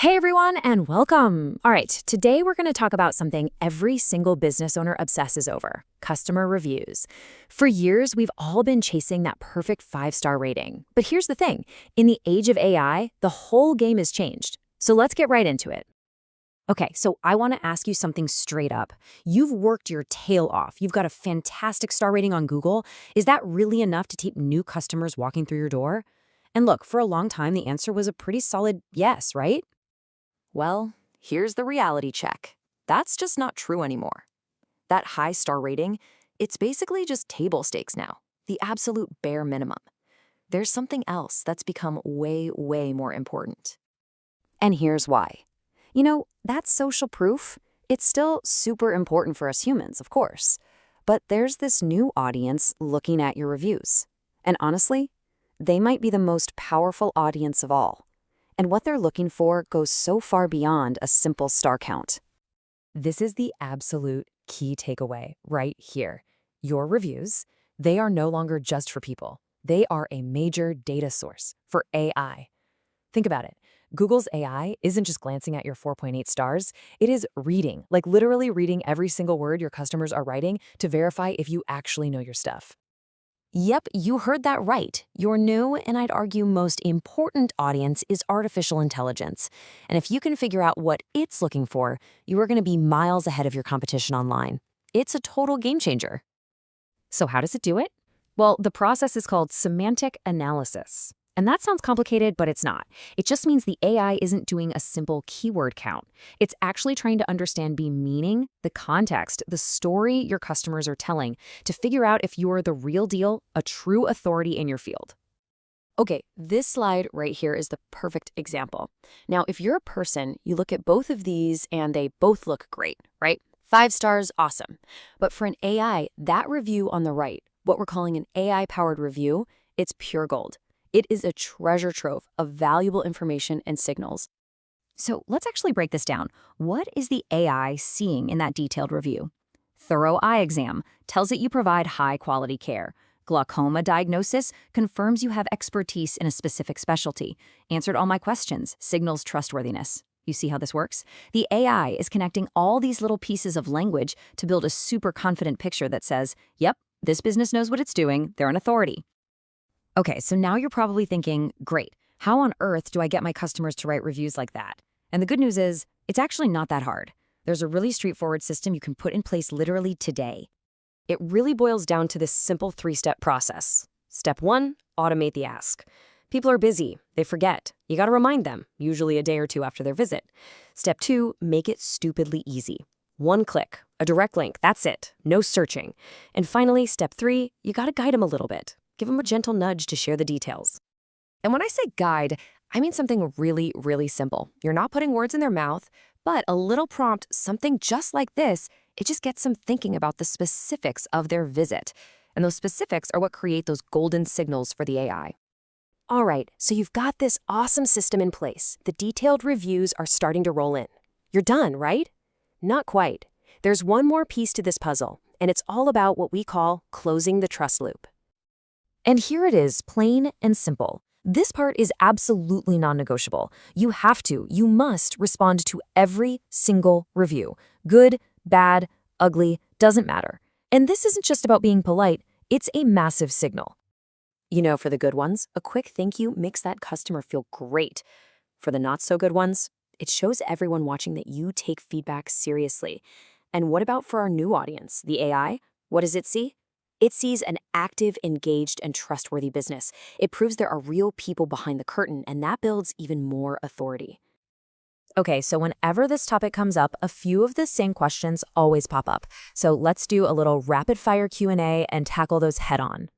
Hey everyone, and welcome. All right, today we're going to talk about something every single business owner obsesses over: customer reviews. For years, we've all been chasing that perfect 5-star rating. But here's the thing: in the age of AI, the whole game has changed. So let's get right into it. Okay, so I want to ask you something straight up. You've worked your tail off. You've got a fantastic star rating on Google. Is that really enough to keep new customers walking through your door? And look, for a long time, the answer was a pretty solid yes, right? Well, here's the reality check. That's just not true anymore. That high star rating, it's basically just table stakes now, the absolute bare minimum. There's something else that's become way, way more important. And here's why. That social proof, it's still super important for us humans, of course. But there's this new audience looking at your reviews. And honestly, they might be the most powerful audience of all. And what they're looking for goes so far beyond a simple star count. This is the absolute key takeaway right here. Your reviews, they are no longer just for people. They are a major data source for AI. Think about it. Google's AI isn't just glancing at your 4.8 stars. It is reading, like literally reading every single word your customers are writing to verify if you actually know your stuff. Yep, you heard that right. Your new, and I'd argue most important audience is artificial intelligence. And if you can figure out what it's looking for, you are going to be miles ahead of your competition online. It's a total game changer. So how does it do it? Well, the process is called semantic analysis. And that sounds complicated, but it's not. It just means the AI isn't doing a simple keyword count. It's actually trying to understand the meaning, the context, the story your customers are telling to figure out if you're the real deal, a true authority in your field. Okay, this slide right here is the perfect example. Now, if you're a person, you look at both of these and they both look great, right? 5 stars, awesome. But for an AI, that review on the right, what we're calling an AI-powered review, it's pure gold. It is a treasure trove of valuable information and signals. So let's actually break this down. What is the AI seeing in that detailed review? Thorough eye exam tells it you provide high-quality care. Glaucoma diagnosis confirms you have expertise in a specific specialty. Answered all my questions, signals trustworthiness. You see how this works? The AI is connecting all these little pieces of language to build a super confident picture that says, yep, this business knows what it's doing, they're an authority. Okay, so now you're probably thinking, great, how on earth do I get my customers to write reviews like that? And the good news is, it's actually not that hard. There's a really straightforward system you can put in place literally today. It really boils down to this simple 3-step process. Step 1, automate the ask. People are busy, they forget. You gotta remind them, usually a day or two after their visit. Step 2, make it stupidly easy. 1 click, a direct link, that's it, no searching. And finally, step 3, you gotta guide them a little bit. Give them a gentle nudge to share the details. And when I say guide, I mean something really, really simple. You're not putting words in their mouth, but a little prompt, something just like this, it just gets them thinking about the specifics of their visit. And those specifics are what create those golden signals for the AI. All right, so you've got this awesome system in place. The detailed reviews are starting to roll in. You're done, right? Not quite. There's one more piece to this puzzle, and it's all about what we call closing the trust loop. And here it is, plain and simple. This part is absolutely non-negotiable. You must respond to every single review. Good, bad, ugly, doesn't matter. And this isn't just about being polite, it's a massive signal. For the good ones, a quick thank you makes that customer feel great. For the not-so-good ones, it shows everyone watching that you take feedback seriously. And what about for our new audience, the AI? What does it see? It sees an active, engaged, and trustworthy business. It proves there are real people behind the curtain, and that builds even more authority. Okay, so whenever this topic comes up, a few of the same questions always pop up. So let's do a little rapid-fire Q&A and tackle those head-on.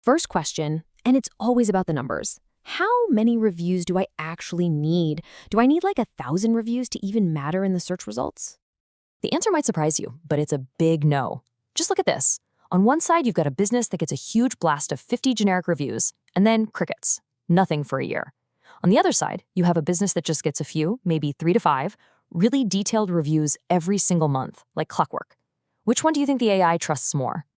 First question, and it's always about the numbers. How many reviews do I actually need? Do I need like 1,000 reviews to even matter in the search results? The answer might surprise you, but it's a big no. Just look at this. On one side, you've got a business that gets a huge blast of 50 generic reviews, and then crickets. Nothing for a year. On the other side, you have a business that just gets a few, maybe 3 to 5, really detailed reviews every single month, like clockwork. Which one do you think the AI trusts more?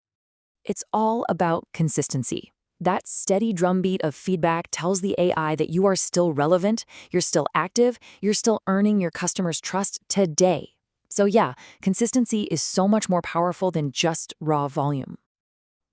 It's all about consistency. That steady drumbeat of feedback tells the AI that you are still relevant, you're still active, you're still earning your customers' trust today. So yeah, consistency is so much more powerful than just raw volume.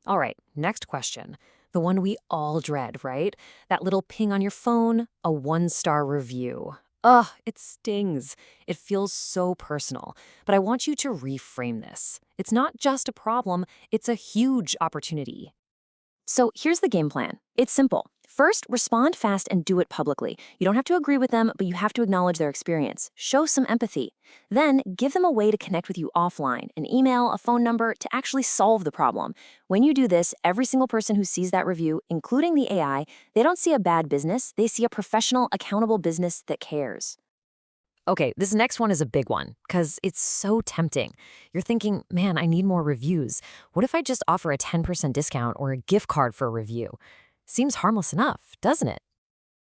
All right, next question. The one we all dread, right? That little ping on your phone, a one-star review. Ugh, it stings. It feels so personal. But I want you to reframe this. It's not just a problem, it's a huge opportunity. So here's the game plan. It's simple. First, respond fast and do it publicly. You don't have to agree with them, but you have to acknowledge their experience. Show some empathy. Then, give them a way to connect with you offline, an email, a phone number, to actually solve the problem. When you do this, every single person who sees that review, including the AI, they don't see a bad business, they see a professional, accountable business that cares. Okay, this next one is a big one because it's so tempting. You're thinking, man, I need more reviews. What if I just offer a 10% discount or a gift card for a review? Seems harmless enough, doesn't it?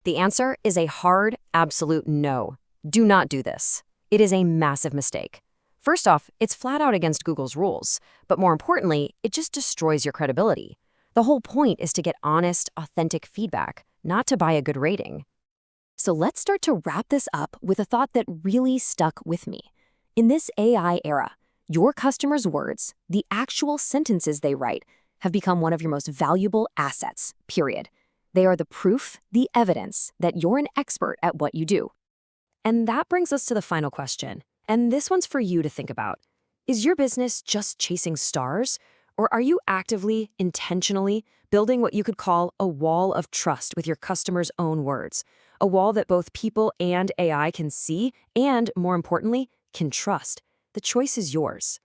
The answer is a hard, absolute no. Do not do this. It is a massive mistake. First off, it's flat out against Google's rules, but more importantly, it just destroys your credibility. The whole point is to get honest, authentic feedback, not to buy a good rating. So let's start to wrap this up with a thought that really stuck with me. In this AI era, your customers' words, the actual sentences they write, have become one of your most valuable assets, period. They are the proof, the evidence that you're an expert at what you do. And that brings us to the final question. And this one's for you to think about. Is your business just chasing stars? Or are you actively, intentionally building what you could call a wall of trust with your customers' own words? A wall that both people and AI can see and, more importantly, can trust. The choice is yours.